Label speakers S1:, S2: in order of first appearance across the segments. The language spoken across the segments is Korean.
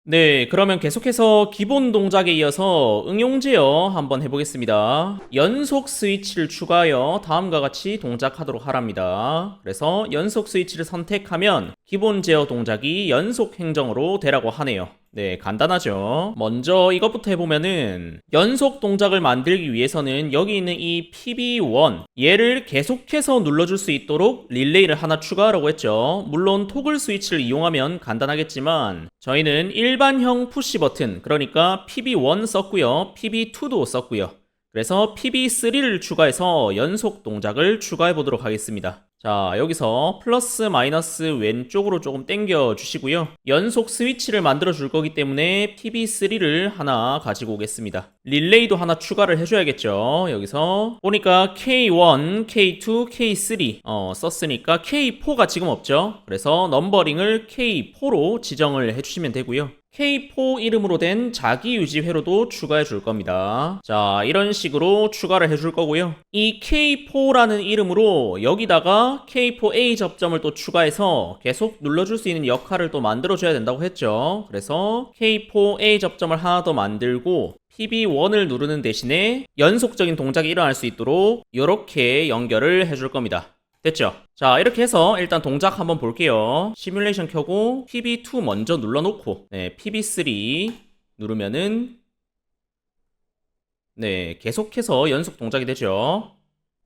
S1: 네, 그러면 계속해서 기본 동작에 이어서 응용 제어 한번 해보겠습니다. 연속 스위치를 추가하여 다음과 같이 동작하도록 하랍니다. 그래서 연속 스위치를 선택하면 기본 제어 동작이 연속 행정으로 되라고 하네요. 네, 간단하죠. 먼저 이것부터 해보면은 연속 동작을 만들기 위해서는 여기 있는 이 PB1 얘를 계속해서 눌러줄 수 있도록 릴레이를 하나 추가하라고 했죠. 물론 토글 스위치를 이용하면 간단하겠지만 저희는 일반형 푸시 버튼, 그러니까 PB1 썼고요, PB2도 썼고요. 그래서 PB3를 추가해서 연속 동작을 추가해 보도록 하겠습니다. 자, 여기서 플러스 마이너스 왼쪽으로 조금 당겨 주시고요. 연속 스위치를 만들어 줄 거기 때문에 PB3를 하나 가지고 오겠습니다. 릴레이도 하나 추가를 해줘야겠죠. 여기서 보니까 K1, K2, K3 썼으니까 K4가 지금 없죠. 그래서 넘버링을 K4로 지정을 해주시면 되고요. K4 이름으로 된 자기 유지 회로도 추가해 줄 겁니다. 자, 이런 식으로 추가를 해줄 거고요. 이 K4라는 이름으로 여기다가 K4A 접점을 또 추가해서 계속 눌러줄 수 있는 역할을 또 만들어줘야 된다고 했죠. 그래서 K4A 접점을 하나 더 만들고 PB1을 누르는 대신에 연속적인 동작이 일어날 수 있도록 이렇게 연결을 해줄 겁니다. 됐죠? 자, 이렇게 해서 일단 동작 한번 볼게요. 시뮬레이션 켜고 PB2 먼저 눌러놓고 PB3 누르면은 계속해서 연속 동작이 되죠.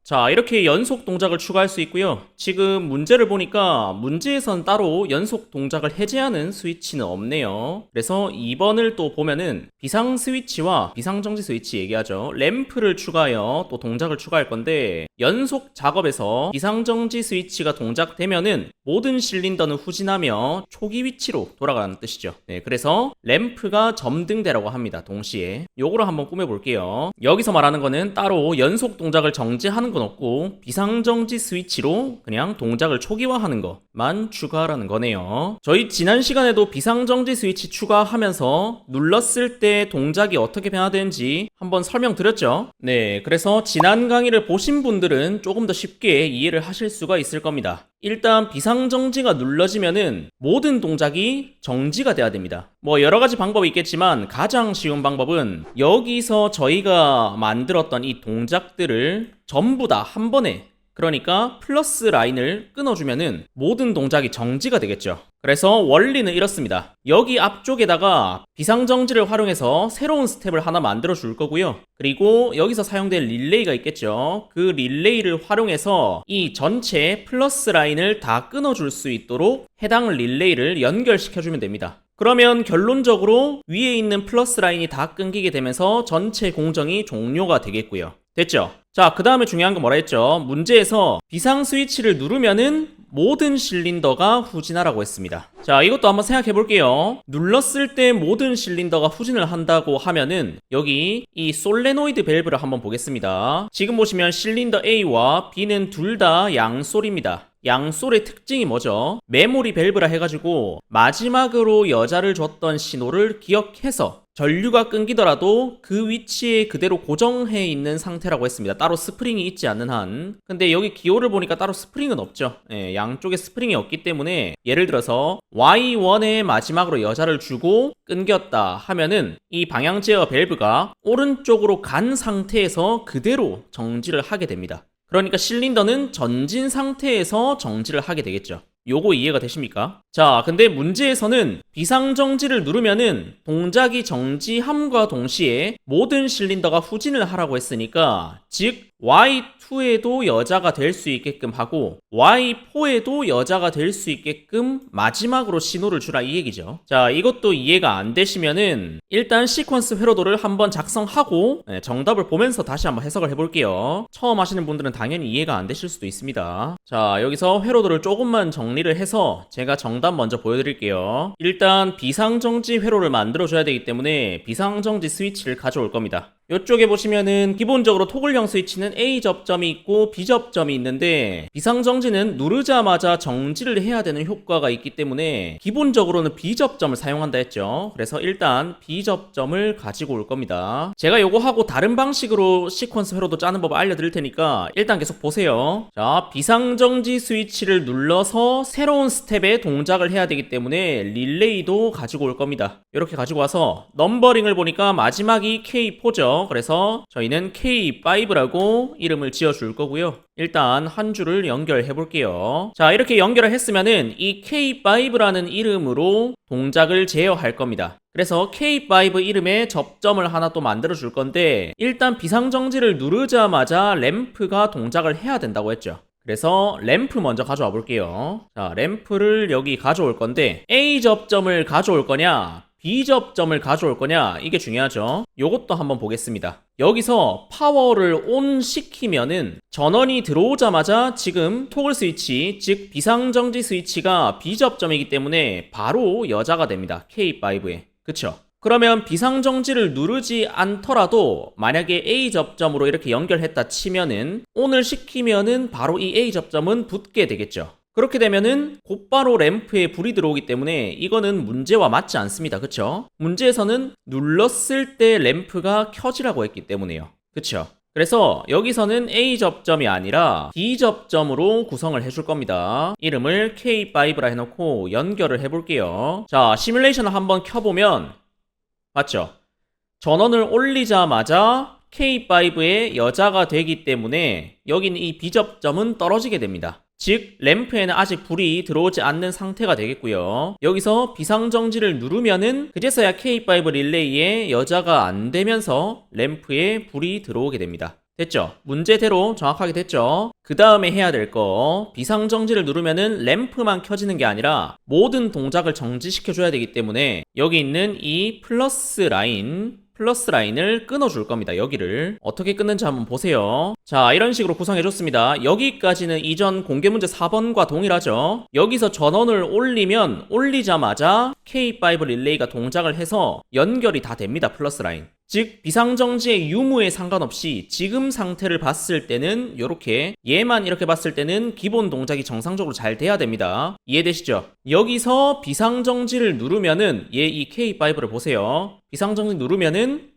S1: 자, 이렇게 연속 동작을 추가할 수 있고요. 지금 문제를 보니까 문제에선 따로 연속 동작을 해제하는 스위치는 없네요. 그래서 2번을 또 보면은 비상 스위치와 비상정지 스위치 얘기하죠. 램프를 추가하여 또 동작을 추가할 건데 연속 작업에서 비상정지 스위치가 동작되면은 모든 실린더는 후진하며 초기 위치로 돌아가는 뜻이죠. 그래서 램프가 점등되라고 합니다. 동시에 요거로 한번 꾸며볼게요. 여기서 말하는 거는 따로 연속 동작을 정지하는 건 없고 비상정지 스위치로 그냥 동작을 초기화하는 것만 추가하라는 거네요. 저희 지난 시간에도 비상정지 스위치 추가하면서 눌렀을 때 동작이 어떻게 변화되는지 한번 설명드렸죠. 그래서 지난 강의를 보신 분들은 조금 더 쉽게 이해를 하실 수가 있을 겁니다. 일단 비상정지가 눌러지면은 모든 동작이 정지가 돼야 됩니다. 뭐 여러가지 방법이 있겠지만 가장 쉬운 방법은 여기서 저희가 만들었던 이 동작들을 전부 다 한 번에, 그러니까 플러스 라인을 끊어주면은 모든 동작이 정지가 되겠죠. 그래서 원리는 이렇습니다. 여기 앞쪽에다가 비상정지를 활용해서 새로운 스텝을 하나 만들어 줄 거고요. 그리고 여기서 사용될 릴레이가 있겠죠. 그 릴레이를 활용해서 이 전체 플러스 라인을 다 끊어줄 수 있도록 해당 릴레이를 연결시켜주면 됩니다. 그러면 결론적으로 위에 있는 플러스 라인이 다 끊기게 되면서 전체 공정이 종료가 되겠고요. 됐죠? 자, 그 다음에 중요한 건 뭐라 했죠? 문제에서 비상 스위치를 누르면은 모든 실린더가 후진하라고 했습니다. 자, 이것도 한번 생각해 볼게요. 눌렀을 때 모든 실린더가 후진을 한다고 하면은 여기 이 솔레노이드 밸브를 한번 보겠습니다. 지금 보시면 실린더 A와 B는 둘 다 양솔입니다. 양솔의 특징이 뭐죠? 메모리 밸브라 해가지고 마지막으로 여자를 줬던 신호를 기억해서 전류가 끊기더라도 그 위치에 그대로 고정해 있는 상태라고 했습니다. 따로 스프링이 있지 않는 한. 근데 여기 기호를 보니까 따로 스프링은 없죠. 양쪽에 스프링이 없기 때문에 예를 들어서 Y1의 마지막으로 여자를 주고 끊겼다 하면은 이 방향 제어 밸브가 오른쪽으로 간 상태에서 그대로 정지를 하게 됩니다. 그러니까 실린더는 전진 상태에서 정지를 하게 되겠죠. 요거 이해가 되십니까? 자, 근데 문제에서는 비상정지를 누르면은 동작이 정지함과 동시에 모든 실린더가 후진을 하라고 했으니까, 즉 Y2에도 여자가 될 수 있게끔 하고 Y4에도 여자가 될 수 있게끔 마지막으로 신호를 주라 이 얘기죠. 자, 이것도 이해가 안 되시면은 일단 시퀀스 회로도를 한번 작성하고 정답을 보면서 다시 한번 해석을 해볼게요. 처음 하시는 분들은 당연히 이해가 안 되실 수도 있습니다. 자, 여기서 회로도를 조금만 정리를 해서 제가 정답 먼저 보여드릴게요. 일단 비상정지 회로를 만들어줘야 되기 때문에 비상정지 스위치를 가져올 겁니다. 이쪽에 보시면은 기본적으로 토글형 스위치는 A 접점이 있고 B 접점이 있는데 비상정지는 누르자마자 정지를 해야 되는 효과가 있기 때문에 기본적으로는 B 접점을 사용한다 했죠. 그래서 일단 B 접점을 가지고 올 겁니다. 제가 요거 하고 다른 방식으로 시퀀스 회로도 짜는 법을 알려드릴 테니까 일단 계속 보세요. 자, 비상정지 스위치를 눌러서 새로운 스텝에 동작을 해야 되기 때문에 릴레이도 가지고 올 겁니다. 이렇게 가지고 와서 넘버링을 보니까 마지막이 K4죠. 그래서 저희는 K5라고 이름을 지어줄 거고요. 일단 한 줄을 연결해 볼게요. 자, 이렇게 연결을 했으면은 이 K5라는 이름으로 동작을 제어할 겁니다. 그래서 K5 이름의 접점을 하나 또 만들어 줄 건데 일단 비상정지를 누르자마자 램프가 동작을 해야 된다고 했죠. 그래서 램프 먼저 가져와 볼게요. 자, 램프를 여기 가져올 건데 A 접점을 가져올 거냐 B 접점을 가져올 거냐 이게 중요하죠. 요것도 한번 보겠습니다. 여기서 파워를 온 시키면은 전원이 들어오자마자 지금 토글 스위치 즉 비상정지 스위치가 B 접점이기 때문에 바로 여자가 됩니다. K5에. 그쵸? 그러면 비상정지를 누르지 않더라도 만약에 A 접점으로 이렇게 연결했다 치면은 ON을 시키면은 바로 이 A 접점은 붙게 되겠죠. 그렇게 되면은 곧바로 램프에 불이 들어오기 때문에 이거는 문제와 맞지 않습니다. 그쵸? 문제에서는 눌렀을 때 램프가 켜지라고 했기 때문에요. 그쵸? 그래서 여기서는 A 접점이 아니라 B 접점으로 구성을 해줄 겁니다. 이름을 K5라 해놓고 연결을 해볼게요. 자, 시뮬레이션을 한번 켜보면 맞죠? 전원을 올리자마자 K5의 여자가 되기 때문에 여기는 이 B 접점은 떨어지게 됩니다. 즉 램프에는 아직 불이 들어오지 않는 상태가 되겠고요. 여기서 비상정지를 누르면은 그제서야 K5 릴레이에 여자가 안 되면서 램프에 불이 들어오게 됩니다. 됐죠? 문제대로 정확하게 됐죠? 그 다음에 해야 될 거 비상정지를 누르면은 램프만 켜지는 게 아니라 모든 동작을 정지시켜줘야 되기 때문에 여기 있는 이 플러스 라인을 끊어줄 겁니다. 여기를 어떻게 끊는지 한번 보세요. 자, 이런 식으로 구성해줬습니다. 여기까지는 이전 공개문제 4번과 동일하죠. 여기서 전원을 올리자마자 K5 릴레이가 동작을 해서 연결이 다 됩니다. 플러스 라인. 즉 비상정지의 유무에 상관없이 지금 상태를 봤을 때는 이렇게 얘만 이렇게 봤을 때는 기본 동작이 정상적으로 잘 돼야 됩니다. 이해되시죠? 여기서 비상정지를 누르면은 얘 이 K5를 보세요. 비상정지 누르면은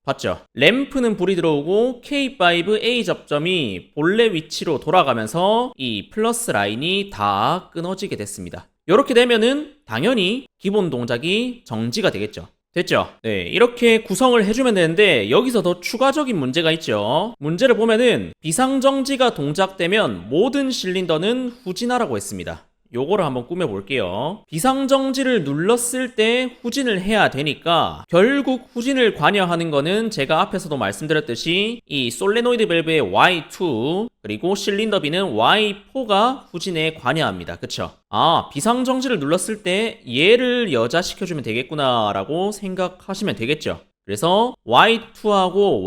S1: 봤죠? 램프는 불이 들어오고 K5 A 접점이 본래 위치로 돌아가면서 이 플러스 라인이 다 끊어지게 됐습니다. 이렇게 되면은 당연히 기본 동작이 정지가 되겠죠. 됐죠? 네, 이렇게 구성을 해주면 되는데 여기서 더 추가적인 문제가 있죠. 문제를 보면은 비상정지가 동작되면 모든 실린더는 후진하라고 했습니다. 요거를 한번 꾸며볼게요. 비상정지를 눌렀을 때 후진을 해야 되니까 결국 후진을 관여하는 거는 제가 앞에서도 말씀드렸듯이 이 솔레노이드 밸브의 Y2 그리고 실린더 B는 Y4가 후진에 관여합니다. 그쵸? 아, 비상정지를 눌렀을 때 얘를 여자시켜주면 되겠구나 라고 생각하시면 되겠죠. 그래서 Y2하고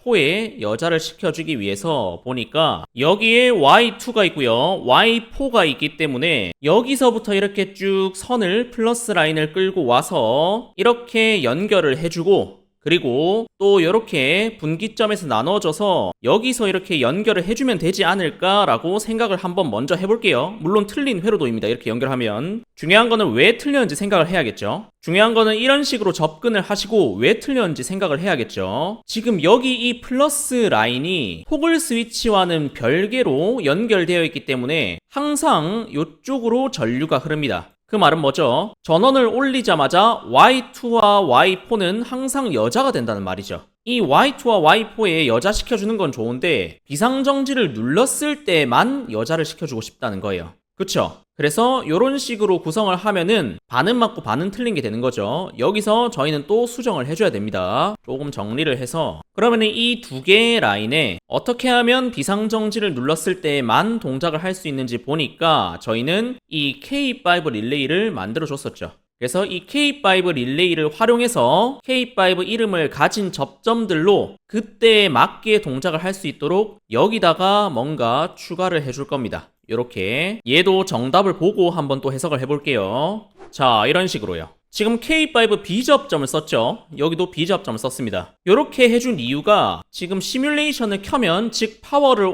S1: Y4에 여자를 시켜주기 위해서 보니까 여기에 Y2가 있고요. Y4가 있기 때문에 여기서부터 이렇게 쭉 선을 플러스 라인을 끌고 와서 이렇게 연결을 해주고 그리고 또 이렇게 분기점에서 나눠져서 여기서 이렇게 연결을 해주면 되지 않을까라고 생각을 한번 먼저 해볼게요. 물론 틀린 회로도입니다. 이렇게 연결하면. 중요한 거는 왜 틀렸는지 생각을 해야겠죠. 중요한 거는 이런 식으로 접근을 하시고 왜 틀렸는지 생각을 해야겠죠. 지금 여기 이 플러스 라인이 토글 스위치와는 별개로 연결되어 있기 때문에 항상 이쪽으로 전류가 흐릅니다. 그 말은 뭐죠? 전원을 올리자마자 Y2와 Y4는 항상 여자가 된다는 말이죠. 이 Y2와 Y4에 여자 시켜주는 건 좋은데 비상정지를 눌렀을 때만 여자를 시켜주고 싶다는 거예요. 그쵸? 그래서 이런 식으로 구성을 하면은 반은 맞고 반은 틀린 게 되는 거죠. 여기서 저희는 또 수정을 해줘야 됩니다. 조금 정리를 해서 그러면 이 두 개의 라인에 어떻게 하면 비상정지를 눌렀을 때만 동작을 할 수 있는지 보니까 저희는 이 K5 릴레이를 만들어 줬었죠. 그래서 이 K5 릴레이를 활용해서 K5 이름을 가진 접점들로 그때에 맞게 동작을 할 수 있도록 여기다가 뭔가 추가를 해줄 겁니다. 이렇게 얘도 정답을 보고 한번 또 해석을 해볼게요. 자, 이런 식으로요. 지금 K5 B접점을 썼죠. 여기도 B접점을 썼습니다. 이렇게 해준 이유가 지금 시뮬레이션을 켜면, 즉 파워를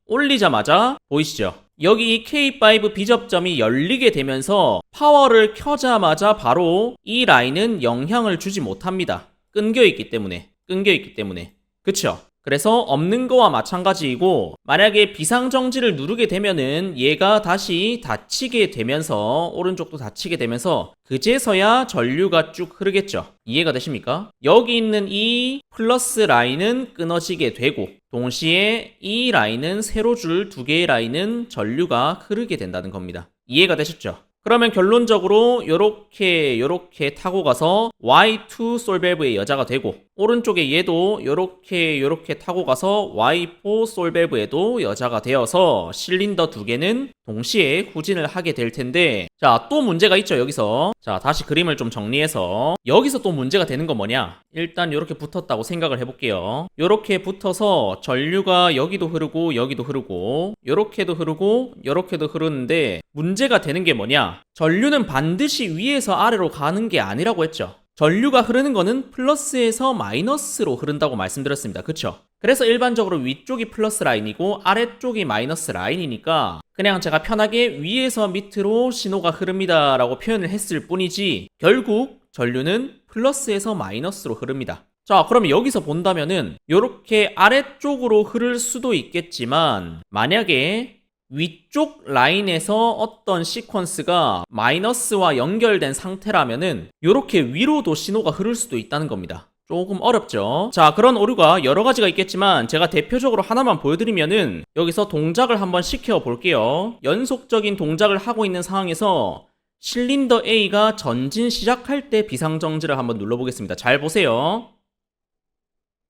S1: 올리자마자 보이시죠? 여기 이 K5 B접점이 열리게 되면서 파워를 켜자마자 바로 이 라인은 영향을 주지 못합니다. 끊겨있기 때문에. 그쵸? 그래서 없는 거와 마찬가지이고, 만약에 비상정지를 누르게 되면은 얘가 다시 닫히게 되면서, 오른쪽도 닫히게 되면서 그제서야 전류가 쭉 흐르겠죠. 이해가 되십니까? 여기 있는 이 플러스 라인은 끊어지게 되고, 동시에 이 라인은 세로 줄 두 개의 라인은 전류가 흐르게 된다는 겁니다. 이해가 되셨죠? 그러면 결론적으로 요렇게 타고 가서 Y2 솔밸브의 여자가 되고, 오른쪽에 얘도 요렇게 타고 가서 Y4 솔밸브에도 여자가 되어서 실린더 두 개는 동시에 후진을 하게 될 텐데, 자, 또 문제가 있죠, 여기서. 자, 다시 그림을 좀 정리해서 여기서 또 문제가 되는 건 뭐냐? 일단 요렇게 붙었다고 생각을 해볼게요. 요렇게 붙어서 전류가 여기도 흐르고 여기도 흐르고 요렇게도 흐르고 요렇게도 흐르는데, 문제가 되는 게 뭐냐? 전류는 반드시 위에서 아래로 가는 게 아니라고 했죠. 전류가 흐르는 거는 플러스에서 마이너스로 흐른다고 말씀드렸습니다. 그쵸? 그래서 일반적으로 위쪽이 플러스 라인이고 아래쪽이 마이너스 라인이니까 그냥 제가 편하게 위에서 밑으로 신호가 흐릅니다 라고 표현을 했을 뿐이지, 결국 전류는 플러스에서 마이너스로 흐릅니다. 자, 그러면 여기서 본다면은 요렇게 아래쪽으로 흐를 수도 있겠지만, 만약에 위쪽 라인에서 어떤 시퀀스가 마이너스와 연결된 상태라면은 요렇게 위로도 신호가 흐를 수도 있다는 겁니다. 조금 어렵죠? 자, 그런 오류가 여러 가지가 있겠지만 제가 대표적으로 하나만 보여드리면은, 여기서 동작을 한번 시켜 볼게요. 연속적인 동작을 하고 있는 상황에서 실린더 A가 전진 시작할 때 비상정지를 한번 눌러보겠습니다. 잘 보세요.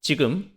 S1: 지금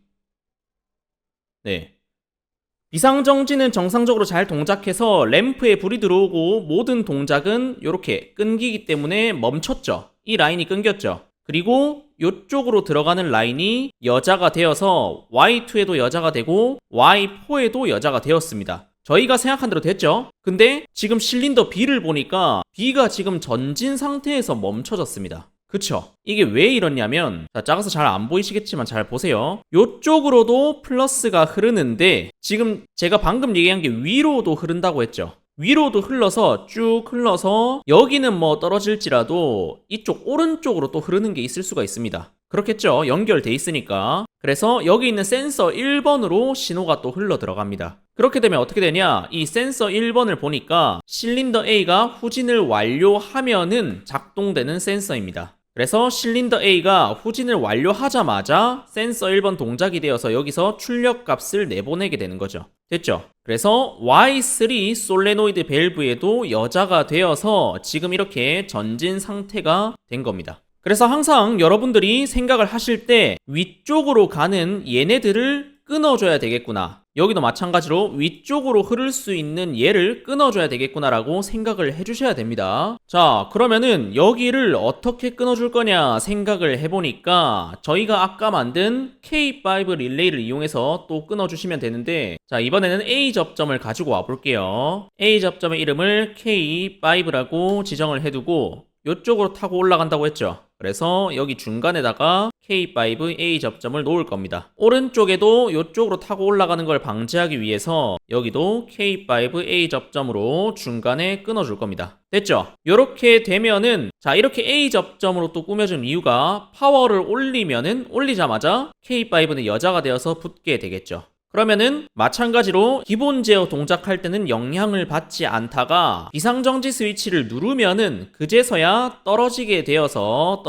S1: 비상정지는 정상적으로 잘 동작해서 램프에 불이 들어오고 모든 동작은 이렇게 끊기기 때문에 멈췄죠. 이 라인이 끊겼죠. 그리고 이쪽으로 들어가는 라인이 여자가 되어서 Y2에도 여자가 되고 Y4에도 여자가 되었습니다. 저희가 생각한 대로 됐죠? 근데 지금 실린더 B를 보니까 B가 지금 전진 상태에서 멈춰졌습니다. 그쵸? 이게 왜 이러냐면, 자, 작아서 잘 안 보이시겠지만 잘 보세요. 요쪽으로도 플러스가 흐르는데, 지금 제가 방금 얘기한 게 위로도 흐른다고 했죠. 위로도 흘러서 쭉 흘러서 여기는 뭐 떨어질지라도 이쪽 오른쪽으로 또 흐르는 게 있을 수가 있습니다. 그렇겠죠? 연결돼 있으니까. 그래서 여기 있는 센서 1번으로 신호가 또 흘러 들어갑니다. 그렇게 되면 어떻게 되냐? 이 센서 1번을 보니까 실린더 A가 후진을 완료하면은 작동되는 센서입니다. 그래서 실린더 A가 후진을 완료하자마자 센서 1번 동작이 되어서 여기서 출력 값을 내보내게 되는 거죠. 됐죠? 그래서 Y3 솔레노이드 밸브에도 여자가 되어서 지금 이렇게 전진 상태가 된 겁니다. 그래서 항상 여러분들이 생각을 하실 때 위쪽으로 가는 얘네들을 끊어줘야 되겠구나. 여기도 마찬가지로 위쪽으로 흐를 수 있는 얘를 끊어줘야 되겠구나라고 생각을 해주셔야 됩니다. 자, 그러면은 여기를 어떻게 끊어줄 거냐 생각을 해보니까 저희가 아까 만든 K5 릴레이를 이용해서 또 끊어주시면 되는데, 자, 이번에는 A 접점을 가지고 와볼게요. A 접점의 이름을 K5라고 지정을 해두고 이쪽으로 타고 올라간다고 했죠. 그래서 여기 중간에다가 K5A 접점을 놓을 겁니다. 오른쪽에도 이쪽으로 타고 올라가는 걸 방지하기 위해서 여기도 K5A 접점으로 중간에 끊어줄 겁니다. 됐죠? 이렇게 되면은, 자, 이렇게 A 접점으로 또 꾸며준 이유가 파워를 올리자마자 K5는 여자가 되어서 붙게 되겠죠. 그러면은 마찬가지로 기본 제어 동작할 때는 영향을 받지 않다가 비상정지 스위치를 누르면은 그제서야 떨어지게 되어서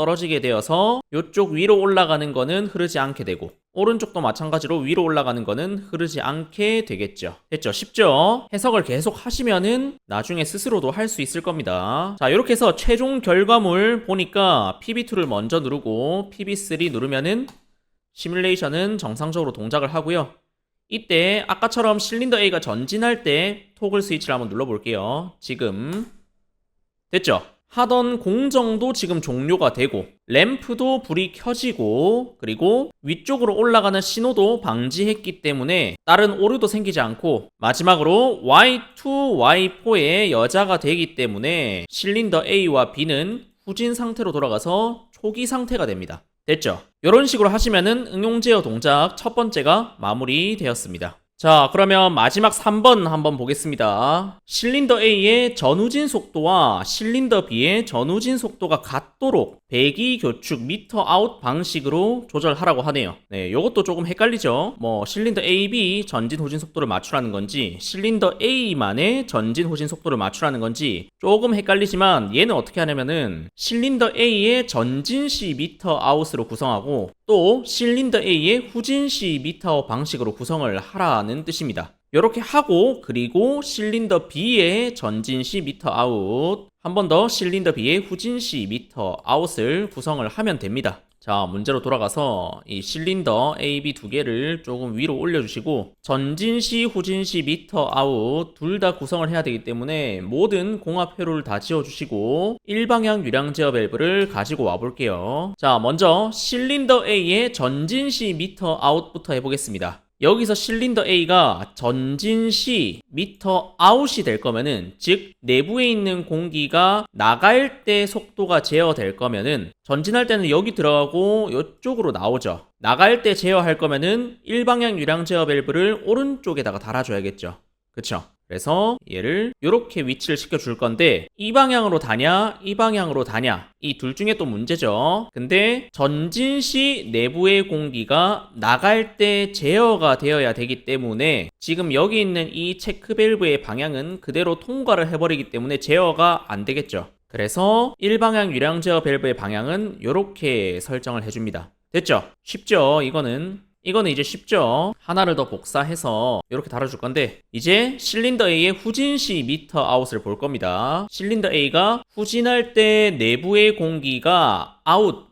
S1: 이쪽 위로 올라가는 거는 흐르지 않게 되고, 오른쪽도 마찬가지로 위로 올라가는 거는 흐르지 않게 되겠죠. 됐죠? 쉽죠? 해석을 계속 하시면은 나중에 스스로도 할 수 있을 겁니다. 자, 이렇게 해서 최종 결과물 보니까 PB2를 먼저 누르고 PB3 누르면은 시뮬레이션은 정상적으로 동작을 하고요. 이때 아까처럼 실린더 A가 전진할 때 토글 스위치를 한번 눌러볼게요. 지금 됐죠? 하던 공정도 지금 종료가 되고 램프도 불이 켜지고, 그리고 위쪽으로 올라가는 신호도 방지했기 때문에 다른 오류도 생기지 않고, 마지막으로 Y2, Y4의 여자가 되기 때문에 실린더 A와 B는 후진 상태로 돌아가서 초기 상태가 됩니다. 됐죠? 이런 식으로 하시면은 응용 제어 동작 첫 번째가 마무리되었습니다. 자, 그러면 마지막 3번 한번 보겠습니다. 실린더 A의 전후진 속도와 실린더 B의 전후진 속도가 같도록 배기 교축 미터 아웃 방식으로 조절하라고 하네요. 네, 요것도 조금 헷갈리죠? 뭐 실린더 A, B 전진 후진 속도를 맞추라는 건지 실린더 A만의 전진 후진 속도를 맞추라는 건지 조금 헷갈리지만 얘는 어떻게 하냐면은 실린더 A의 전진 시 미터 아웃으로 구성하고 또 실린더 A의 후진 시 미터 아웃 방식으로 구성을 하라는 뜻입니다. 이렇게 하고 그리고 실린더 B의 전진 시 미터 아웃 한 번 더 실린더 B의 후진 시 미터 아웃을 구성을 하면 됩니다. 자, 문제로 돌아가서 이 실린더 A, B 두 개를 조금 위로 올려주시고 전진 시, 후진 시 미터 아웃 둘 다 구성을 해야 되기 때문에 모든 공합 회로를 다 지워주시고 일방향 유량 제어 밸브를 가지고 와볼게요. 자, 먼저 실린더 A의 전진 시 미터 아웃부터 해보겠습니다. 여기서 실린더 A가 전진 시 미터 아웃이 될 거면은 즉 내부에 있는 공기가 나갈 때 속도가 제어될 거면은 전진할 때는 여기 들어가고 이쪽으로 나오죠. 나갈 때 제어할 거면은 일방향 유량 제어 밸브를 오른쪽에다가 달아줘야겠죠. 그쵸? 그래서 얘를 이렇게 위치를 시켜줄 건데 이 방향으로 다냐 이 방향으로 다냐 이 둘 중에 또 문제죠. 근데 전진 시 내부의 공기가 나갈 때 제어가 되어야 되기 때문에 지금 여기 있는 이 체크 밸브의 방향은 그대로 통과를 해버리기 때문에 제어가 안 되겠죠. 그래서 일방향 유량 제어 밸브의 방향은 이렇게 설정을 해줍니다. 됐죠? 쉽죠? 이거는 이제 쉽죠. 하나를 더 복사해서 이렇게 달아줄 건데 이제 실린더 A의 후진 시 미터 아웃을 볼 겁니다. 실린더 A가 후진할 때 내부의 공기가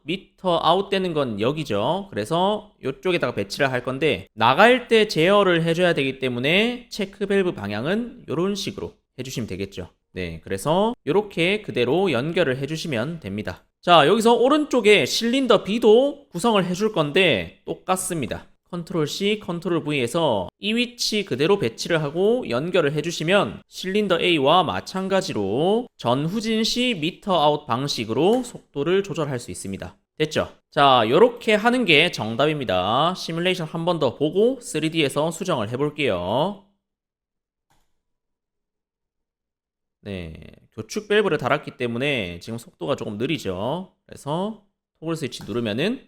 S1: 미터 아웃 되는 건 여기죠. 그래서 이쪽에다가 배치를 할 건데 나갈 때 제어를 해줘야 되기 때문에 체크 밸브 방향은 이런 식으로 해주시면 되겠죠. 네, 그래서 이렇게 그대로 연결을 해주시면 됩니다. 자, 여기서 오른쪽에 실린더 B도 구성을 해줄 건데 똑같습니다. 컨트롤 C, 컨트롤 V에서 이 위치 그대로 배치를 하고 연결을 해주시면 실린더 A와 마찬가지로 전후진 시 미터 아웃 방식으로 속도를 조절할 수 있습니다. 됐죠? 자, 이렇게 하는 게 정답입니다. 시뮬레이션 한 번 더 보고 3D에서 수정을 해볼게요. 네, 교축 밸브를 달았기 때문에 지금 속도가 조금 느리죠. 그래서 토글 스위치 누르면은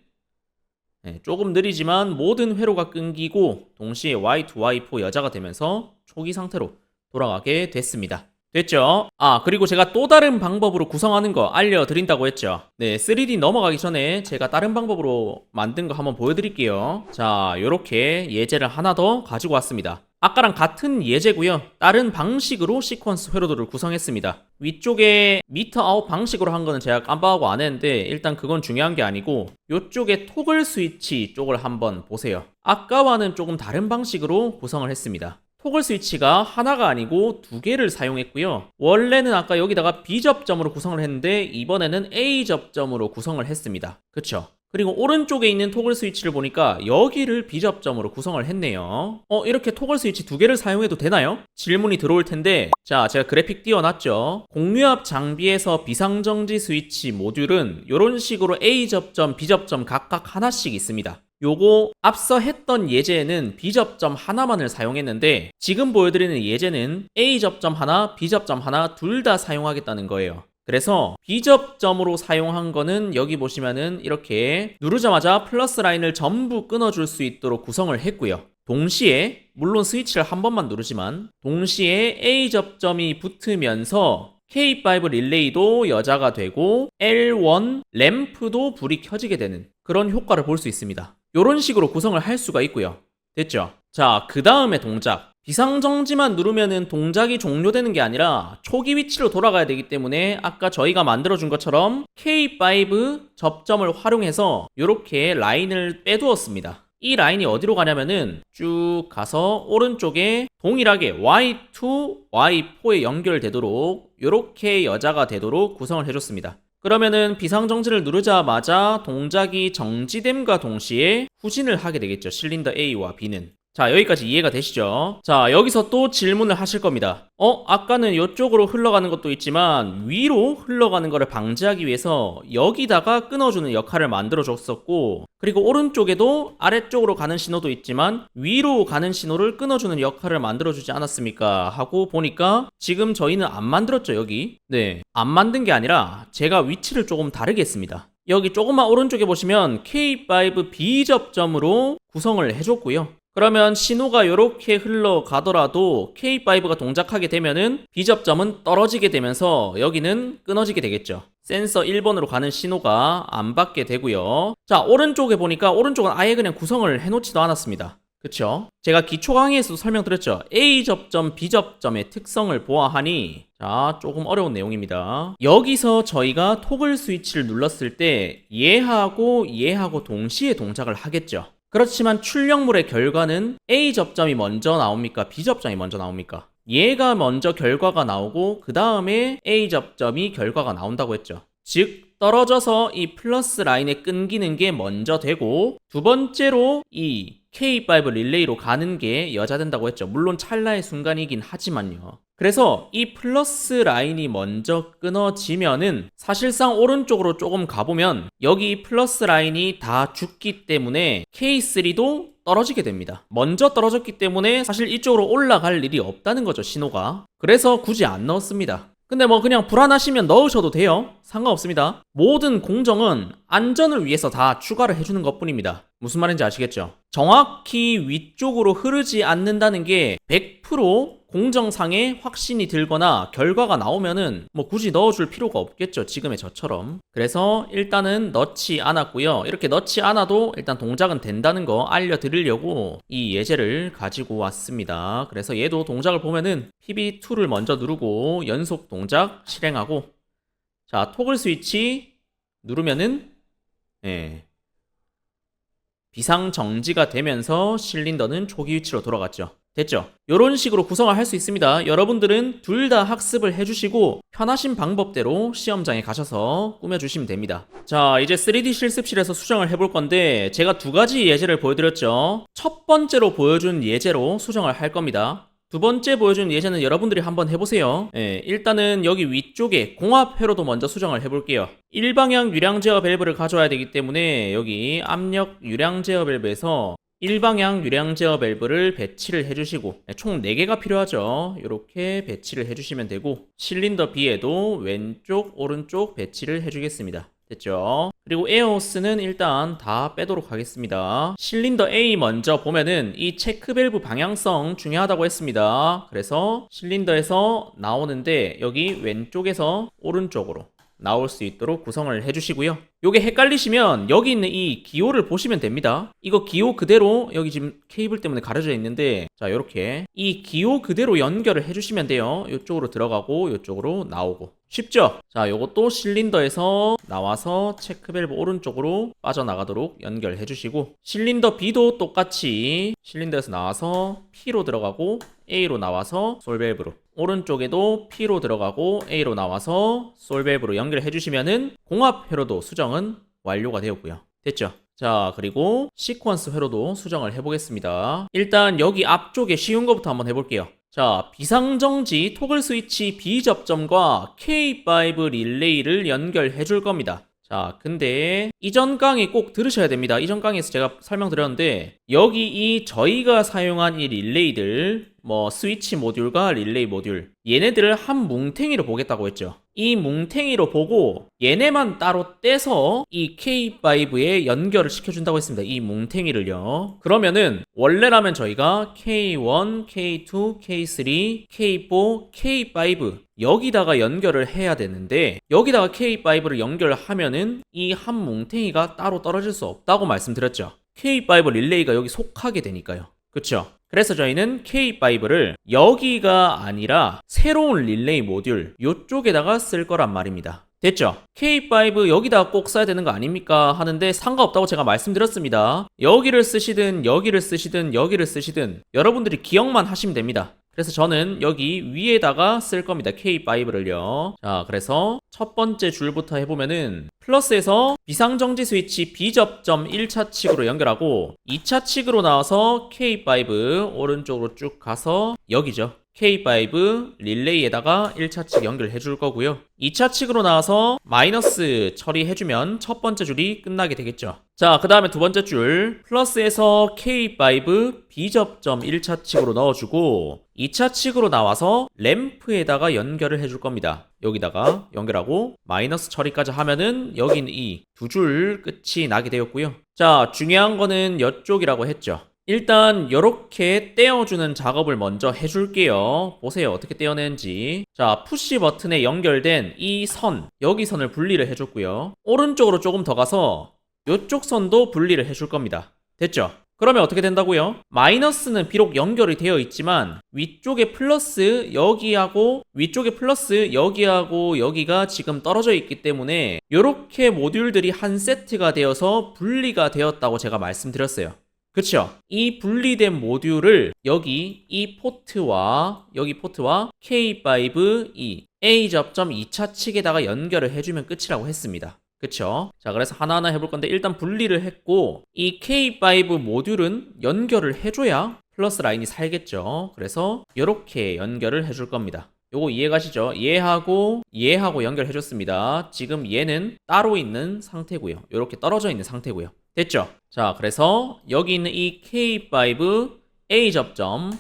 S1: 조금 느리지만 모든 회로가 끊기고 동시에 Y2, Y4 여자가 되면서 초기 상태로 돌아가게 됐습니다. 됐죠? 아, 그리고 제가 또 다른 방법으로 구성하는 거 알려드린다고 했죠. 네, 3D 넘어가기 전에 제가 다른 방법으로 만든 거 한번 보여드릴게요. 자, 요렇게 예제를 하나 더 가지고 왔습니다. 아까랑 같은 예제고요. 다른 방식으로 시퀀스 회로들을 구성했습니다. 위쪽에 미터 아웃 방식으로 한 거는 제가 깜빡하고 안 했는데 일단 그건 중요한 게 아니고 이쪽에 토글 스위치 쪽을 한번 보세요. 아까와는 조금 다른 방식으로 구성을 했습니다. 토글 스위치가 하나가 아니고 두 개를 사용했고요. 원래는 아까 여기다가 B 접점으로 구성을 했는데 이번에는 A 접점으로 구성을 했습니다. 그쵸? 그리고 오른쪽에 있는 토글 스위치를 보니까 여기를 B 접점으로 구성을 했네요. 이렇게 토글 스위치 두 개를 사용해도 되나요? 질문이 들어올 텐데 자, 제가 그래픽 띄워놨죠. 공유압 장비에서 비상정지 스위치 모듈은 이런 식으로 A 접점, B 접점 각각 하나씩 있습니다. 요거 앞서 했던 예제에는 B 접점 하나만을 사용했는데 지금 보여드리는 예제는 A 접점 하나, B 접점 하나 둘 다 사용하겠다는 거예요. 그래서 B 접점으로 사용한 거는 여기 보시면은 이렇게 누르자마자 플러스 라인을 전부 끊어줄 수 있도록 구성을 했고요. 동시에 물론 스위치를 한 번만 누르지만 동시에 A 접점이 붙으면서 K5 릴레이도 여자가 되고 L1 램프도 불이 켜지게 되는 그런 효과를 볼 수 있습니다. 이런 식으로 구성을 할 수가 있고요. 됐죠? 자, 그 다음에 동작. 비상정지만 누르면은 동작이 종료되는 게 아니라 초기 위치로 돌아가야 되기 때문에 아까 저희가 만들어준 것처럼 K5 접점을 활용해서 이렇게 라인을 빼두었습니다. 이 라인이 어디로 가냐면은 쭉 가서 오른쪽에 동일하게 Y2, Y4에 연결되도록 이렇게 여자가 되도록 구성을 해줬습니다. 그러면은 비상정지를 누르자마자 동작이 정지됨과 동시에 후진을 하게 되겠죠. 실린더 A와 B는. 자, 여기까지 이해가 되시죠? 자, 여기서 또 질문을 하실 겁니다. 아까는 이쪽으로 흘러가는 것도 있지만 위로 흘러가는 거를 방지하기 위해서 여기다가 끊어주는 역할을 만들어 줬었고, 그리고 오른쪽에도 아래쪽으로 가는 신호도 있지만 위로 가는 신호를 끊어주는 역할을 만들어 주지 않았습니까? 하고 보니까 지금 저희는 안 만들었죠, 여기. 네, 안 만든 게 아니라 제가 위치를 조금 다르게 했습니다. 여기 조금만 오른쪽에 보시면 K5 B접점으로 구성을 해줬고요. 그러면 신호가 이렇게 흘러가더라도 K5가 동작하게 되면은 B접점은 떨어지게 되면서 여기는 끊어지게 되겠죠. 센서 1번으로 가는 신호가 안 받게 되고요. 자, 오른쪽에 보니까 오른쪽은 아예 그냥 구성을 해놓지도 않았습니다. 그쵸? 제가 기초 강의에서도 설명드렸죠. A접점, B접점의 특성을 보아하니, 자, 조금 어려운 내용입니다. 여기서 저희가 토글 스위치를 눌렀을 때 얘하고 동시에 동작을 하겠죠. 그렇지만 출력물의 결과는 A접점이 먼저 나옵니까? B접점이 먼저 나옵니까? 얘가 먼저 결과가 나오고 그 다음에 A접점이 결과가 나온다고 했죠. 즉 떨어져서 이 플러스 라인에 끊기는 게 먼저 되고, 두 번째로 이 K5 릴레이로 가는 게 여자된다고 했죠. 물론 찰나의 순간이긴 하지만요. 그래서 이 플러스 라인이 먼저 끊어지면은 사실상 오른쪽으로 조금 가보면 여기 플러스 라인이 다 죽기 때문에 K3도 떨어지게 됩니다. 먼저 떨어졌기 때문에 사실 이쪽으로 올라갈 일이 없다는 거죠, 신호가. 그래서 굳이 안 넣었습니다. 근데 뭐 그냥 불안하시면 넣으셔도 돼요. 상관없습니다. 모든 공정은 안전을 위해서 다 추가를 해주는 것 뿐입니다. 무슨 말인지 아시겠죠? 정확히 위쪽으로 흐르지 않는다는 게 100% 공정상에 확신이 들거나 결과가 나오면은 뭐 굳이 넣어줄 필요가 없겠죠, 지금의 저처럼. 그래서 일단은 넣지 않았고요. 이렇게 넣지 않아도 일단 동작은 된다는 거 알려드리려고 이 예제를 가지고 왔습니다. 그래서 얘도 동작을 보면은 PB2를 먼저 누르고 연속 동작 실행하고, 자, 토글 스위치 누르면은 비상정지가 되면서 실린더는 초기 위치로 돌아갔죠. 됐죠? 이런 식으로 구성을 할 수 있습니다. 여러분들은 둘 다 학습을 해주시고 편하신 방법대로 시험장에 가셔서 꾸며주시면 됩니다. 자, 이제 3D 실습실에서 수정을 해볼 건데 제가 두 가지 예제를 보여드렸죠. 첫 번째로 보여준 예제로 수정을 할 겁니다. 두 번째 보여준 예제는 여러분들이 한번 해보세요. 일단은 여기 위쪽에 공합 회로도 먼저 수정을 해볼게요. 일방향 유량 제어 밸브를 가져와야 되기 때문에 여기 압력 유량 제어 밸브에서 일방향 유량 제어 밸브를 배치를 해주시고, 총 4개가 필요하죠. 이렇게 배치를 해주시면 되고, 실린더 B에도 왼쪽 오른쪽 배치를 해주겠습니다. 됐죠? 그리고 에어호스는 일단 다 빼도록 하겠습니다. 실린더 A 먼저 보면은 이 체크 밸브 방향성 중요하다고 했습니다. 그래서 실린더에서 나오는데 여기 왼쪽에서 오른쪽으로 나올 수 있도록 구성을 해주시고요. 요게 헷갈리시면 여기 있는 이 기호를 보시면 됩니다. 이거 기호 그대로 여기 지금 케이블 때문에 가려져 있는데, 자, 요렇게 이 기호 그대로 연결을 해주시면 돼요. 요쪽으로 들어가고 요쪽으로 나오고. 쉽죠? 자, 요것도 실린더에서 나와서 체크 밸브 오른쪽으로 빠져나가도록 연결해 주시고, 실린더 B도 똑같이 실린더에서 나와서 P로 들어가고 A로 나와서 솔 밸브로, 오른쪽에도 P로 들어가고 A로 나와서 솔 밸브로 연결해 주시면은 공합 회로도 수정은 완료가 되었고요. 됐죠? 자, 그리고 시퀀스 회로도 수정을 해보겠습니다. 일단 여기 앞쪽에 쉬운 거부터 한번 해볼게요. 자, 비상정지 토글 스위치 B접점과 K5 릴레이를 연결해 줄 겁니다. 자, 근데 이전 강의 꼭 들으셔야 됩니다. 이전 강의에서 제가 설명드렸는데 여기 이 저희가 사용한 이 릴레이들, 뭐 스위치 모듈과 릴레이 모듈, 얘네들을 한 뭉탱이로 보겠다고 했죠. 이 뭉탱이로 보고 얘네만 따로 떼서 이 K5에 연결을 시켜준다고 했습니다. 이 뭉탱이를요. 그러면은 원래라면 저희가 K1, K2, K3, K4, K5 여기다가 연결을 해야 되는데 여기다가 K5를 연결하면은 이 한 뭉탱이가 따로 떨어질 수 없다고 말씀드렸죠. K5 릴레이가 여기 속하게 되니까요. 그쵸? 그래서 저희는 K5를 여기가 아니라 새로운 릴레이 모듈 요쪽에다가 쓸 거란 말입니다. 됐죠? K5 여기다 꼭 써야 되는 거 아닙니까? 하는데 상관없다고 제가 말씀드렸습니다. 여기를 쓰시든 여기를 쓰시든 여기를 쓰시든 여러분들이 기억만 하시면 됩니다. 그래서 저는 여기 위에다가 쓸 겁니다. K5를요. 자, 그래서 첫 번째 줄부터 해보면은 플러스에서 비상정지 스위치 B접점 1차 칙으로 연결하고 2차 칙으로 나와서 K5 오른쪽으로 쭉 가서 여기죠. K5 릴레이에다가 1차 칙 연결해 줄 거고요. 2차 칙으로 나와서 마이너스 처리해주면 첫 번째 줄이 끝나게 되겠죠. 자, 그 다음에 두 번째 줄 플러스에서 K5 B접점 1차 칙으로 넣어주고 2차 칙으로 나와서 램프에다가 연결을 해줄 겁니다. 여기다가 연결하고 마이너스 처리까지 하면은 여기는 이 두 줄 끝이 나게 되었고요. 자, 중요한 거는 이쪽이라고 했죠. 일단 이렇게 떼어주는 작업을 먼저 해줄게요. 보세요, 어떻게 떼어내는지. 자, 푸시 버튼에 연결된 이 선, 여기 선을 분리를 해줬고요. 오른쪽으로 조금 더 가서 이쪽 선도 분리를 해줄 겁니다. 됐죠? 그러면 어떻게 된다고요? 마이너스는 비록 연결이 되어 있지만 위쪽에 플러스 여기하고 위쪽에 플러스 여기하고 여기가 지금 떨어져 있기 때문에 이렇게 모듈들이 한 세트가 되어서 분리가 되었다고 제가 말씀드렸어요. 그쵸? 이 분리된 모듈을 여기 이 포트와 여기 포트와 K5E A 접점 2차 칙에다가 연결을 해주면 끝이라고 했습니다. 그쵸? 자, 그래서 하나하나 해볼 건데 일단 분리를 했고 이 K5 모듈은 연결을 해줘야 플러스 라인이 살겠죠. 그래서 이렇게 연결을 해줄 겁니다. 요거 이해가시죠? 얘하고 연결해줬습니다. 지금 얘는 따로 있는 상태고요. 이렇게 떨어져 있는 상태고요. 됐죠? 자, 그래서 여기 있는 이 K5 A 접점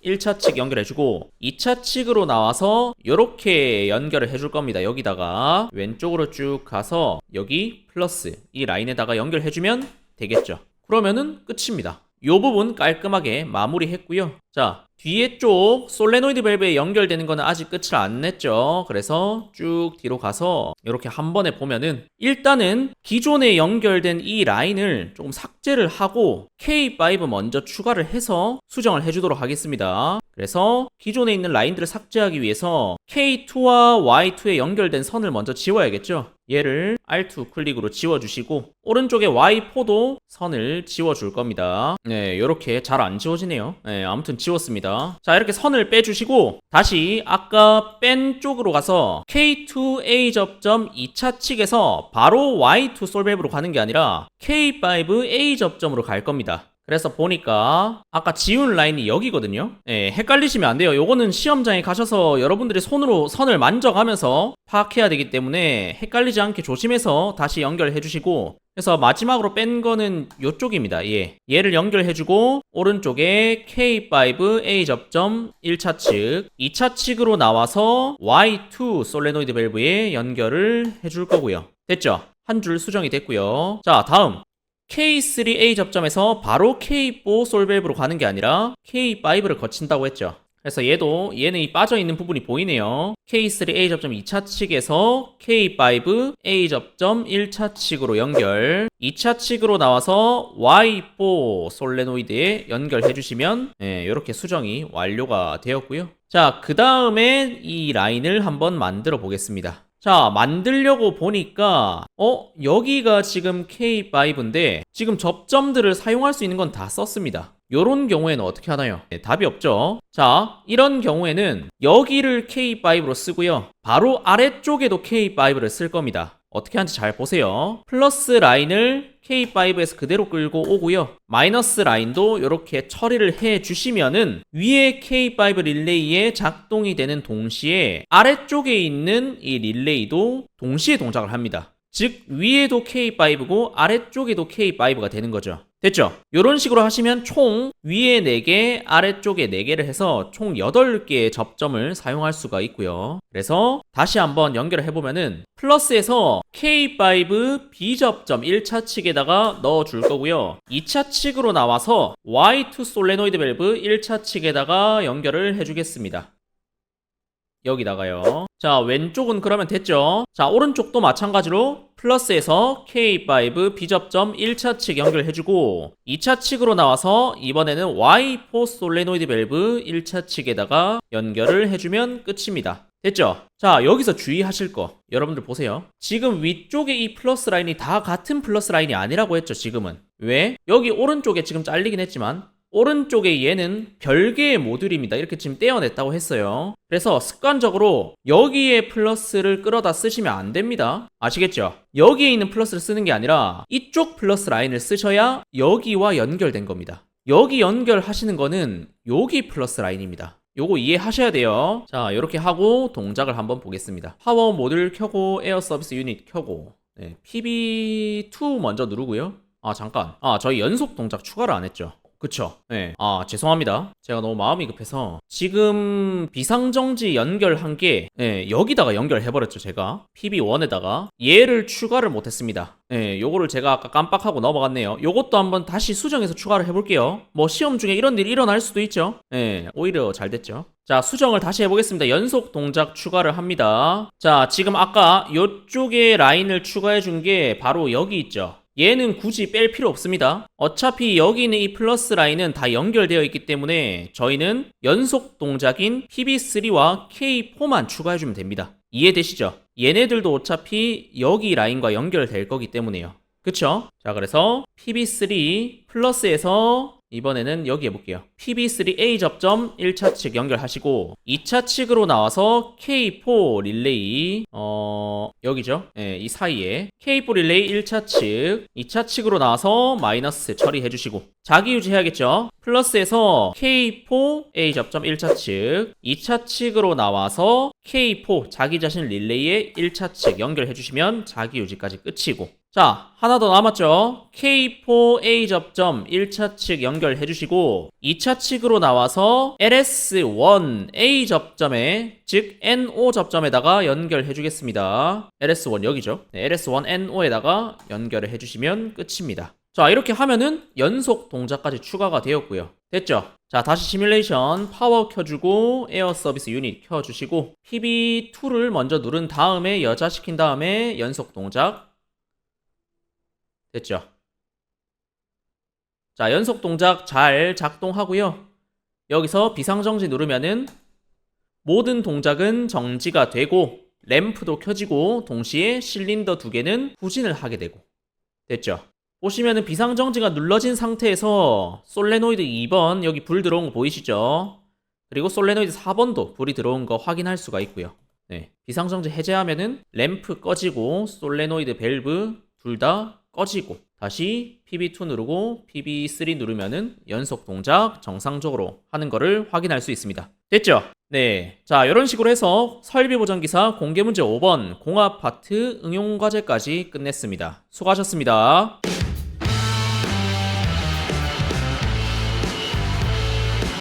S1: 1차 칙 연결해주고 2차 칙으로 나와서 이렇게 연결을 해줄 겁니다. 여기다가 왼쪽으로 쭉 가서 여기 플러스 이 라인에다가 연결해주면 되겠죠. 그러면은 끝입니다. 이 부분 깔끔하게 마무리했고요. 자, 뒤에 쪽 솔레노이드 밸브에 연결되는 거는 아직 끝을 안 냈죠. 그래서 쭉 뒤로 가서 이렇게 한 번에 보면은 일단은 기존에 연결된 이 라인을 조금 삭제를 하고 K5 먼저 추가를 해서 수정을 해주도록 하겠습니다. 그래서 기존에 있는 라인들을 삭제하기 위해서 K2와 Y2에 연결된 선을 먼저 지워야겠죠. 얘를 R2 클릭으로 지워주시고 오른쪽에 Y4도 선을 지워줄 겁니다. 네, 이렇게 잘 안 지워지네요. 네, 아무튼 지웠습니다. 자, 이렇게 선을 빼주시고 다시 아까 뺀 쪽으로 가서 K2A 접점 2차 칙에서 바로 Y2 솔밸브로 가는 게 아니라 K5A 접점으로 갈 겁니다. 그래서 보니까 아까 지운 라인이 여기거든요. 예, 헷갈리시면 안 돼요. 요거는 시험장에 가셔서 여러분들이 손으로 선을 만져가면서 파악해야 되기 때문에 헷갈리지 않게 조심해서 다시 연결해 주시고 그래서 마지막으로 뺀 거는 요쪽입니다. 예. 얘를 연결해주고 오른쪽에 K5A 접점 1차 칙 2차 칙으로 나와서 Y2 솔레노이드 밸브에 연결을 해줄 거고요. 됐죠? 한 줄 수정이 됐고요. 자, 다음 K3A 접점에서 바로 K4 솔밸브로 가는 게 아니라 K5를 거친다고 했죠. 그래서 얘는 이 빠져있는 부분이 보이네요. K3A 접점 2차 칙에서 K5A 접점 1차 칙으로 연결 2차 칙으로 나와서 Y4 솔레노이드에 연결해 주시면 이렇게 수정이 완료가 되었고요. 자, 그 다음에 이 라인을 한번 만들어 보겠습니다. 자, 만들려고 보니까 여기가 지금 K5인데 지금 접점들을 사용할 수 있는 건 다 썼습니다. 요런 경우에는 어떻게 하나요? 네, 답이 없죠. 자, 이런 경우에는 여기를 K5로 쓰고요. 바로 아래쪽에도 K5를 쓸 겁니다. 어떻게 하는지 잘 보세요. 플러스 라인을 K5에서 그대로 끌고 오고요. 마이너스 라인도 이렇게 처리를 해 주시면은 위에 K5 릴레이에 작동이 되는 동시에 아래쪽에 있는 이 릴레이도 동시에 동작을 합니다. 즉 위에도 K5고 아래쪽에도 K5가 되는 거죠. 됐죠? 이런 식으로 하시면 총 위에 4개, 아래쪽에 4개를 해서 총 8개의 접점을 사용할 수가 있고요. 그래서 다시 한번 연결을 해보면은 플러스에서 K5 B접점 1차 칙에다가 넣어줄 거고요. 2차 칙으로 나와서 Y2 솔레노이드 밸브 1차 칙에다가 연결을 해주겠습니다. 여기다가요. 자, 왼쪽은 그러면 됐죠? 자, 오른쪽도 마찬가지로 플러스에서 K5 B접점 1차 칙 연결해주고 2차 칙으로 나와서 이번에는 Y4 솔레노이드 밸브 1차 칙에다가 연결을 해주면 끝입니다. 됐죠? 자, 여기서 주의하실 거 여러분들 보세요. 지금 위쪽에 이 플러스 라인이 다 같은 플러스 라인이 아니라고 했죠. 지금은 왜? 여기 오른쪽에 지금 잘리긴 했지만 오른쪽에 얘는 별개의 모듈입니다. 이렇게 지금 떼어냈다고 했어요. 그래서 습관적으로 여기에 플러스를 끌어다 쓰시면 안 됩니다. 아시겠죠? 여기에 있는 플러스를 쓰는 게 아니라 이쪽 플러스 라인을 쓰셔야 여기와 연결된 겁니다. 여기 연결하시는 거는 여기 플러스 라인입니다. 요거 이해하셔야 돼요. 자, 이렇게 하고 동작을 한번 보겠습니다. 파워 모듈 켜고 에어 서비스 유닛 켜고 PB2 먼저 누르고요. 잠깐. 저희 연속 동작 추가를 안 했죠. 그쵸? 네. 죄송합니다. 제가 너무 마음이 급해서 지금 비상정지 연결한 게 여기다가 연결해버렸죠. 제가 PB1에다가 얘를 추가를 못했습니다. 요거를 제가 아까 깜빡하고 넘어갔네요. 요것도 한번 다시 수정해서 추가를 해볼게요. 뭐 시험 중에 이런 일이 일어날 수도 있죠. 오히려 잘 됐죠. 자, 수정을 다시 해보겠습니다. 연속 동작 추가를 합니다. 자, 지금 아까 요쪽에 라인을 추가해준 게 바로 여기 있죠. 얘는 굳이 뺄 필요 없습니다. 어차피 여기 있는 이 플러스 라인은 다 연결되어 있기 때문에 저희는 연속 동작인 PB3와 K4만 추가해주면 됩니다. 이해되시죠? 얘네들도 어차피 여기 라인과 연결될 거기 때문에요. 그쵸? 자, 그래서 PB3 플러스에서 이번에는 여기 해볼게요. PB3A 접점 1차 측 연결하시고 2차 측으로 나와서 K4 릴레이 여기죠. 이 사이에 K4 릴레이 1차 측 2차 측으로 나와서 마이너스 처리해주시고 자기 유지해야겠죠. 플러스에서 K4A 접점 1차 측 2차 측으로 나와서 K4 자기 자신 릴레이의 1차 측 연결해주시면 자기 유지까지 끝이고 자, 하나 더 남았죠. K4A 접점 1차 측 연결해주시고 2차 측으로 나와서 LS1A 접점에 즉 NO 접점에다가 연결해주겠습니다. LS1 여기죠. LS1 NO에다가 연결을 해주시면 끝입니다. 자, 이렇게 하면은 연속 동작까지 추가가 되었고요. 됐죠? 자, 다시 시뮬레이션 파워 켜주고 에어 서비스 유닛 켜주시고 PB2를 먼저 누른 다음에 여자시킨 다음에 연속 동작 됐죠? 자, 연속 동작 잘 작동하고요. 여기서 비상정지 누르면은 모든 동작은 정지가 되고 램프도 켜지고 동시에 실린더 두 개는 후진을 하게 되고 됐죠? 보시면은 비상정지가 눌러진 상태에서 솔레노이드 2번 여기 불 들어온 거 보이시죠? 그리고 솔레노이드 4번도 불이 들어온 거 확인할 수가 있고요. 비상정지 해제하면은 램프 꺼지고 솔레노이드 밸브 둘 다 꺼지고 다시 PB2 누르고 PB3 누르면은 연속 동작 정상적으로 하는 거를 확인할 수 있습니다. 됐죠? 네. 자, 이런 식으로 해서 설비보전기사 공개문제 5번 공합 파트 응용과제까지 끝냈습니다. 수고하셨습니다.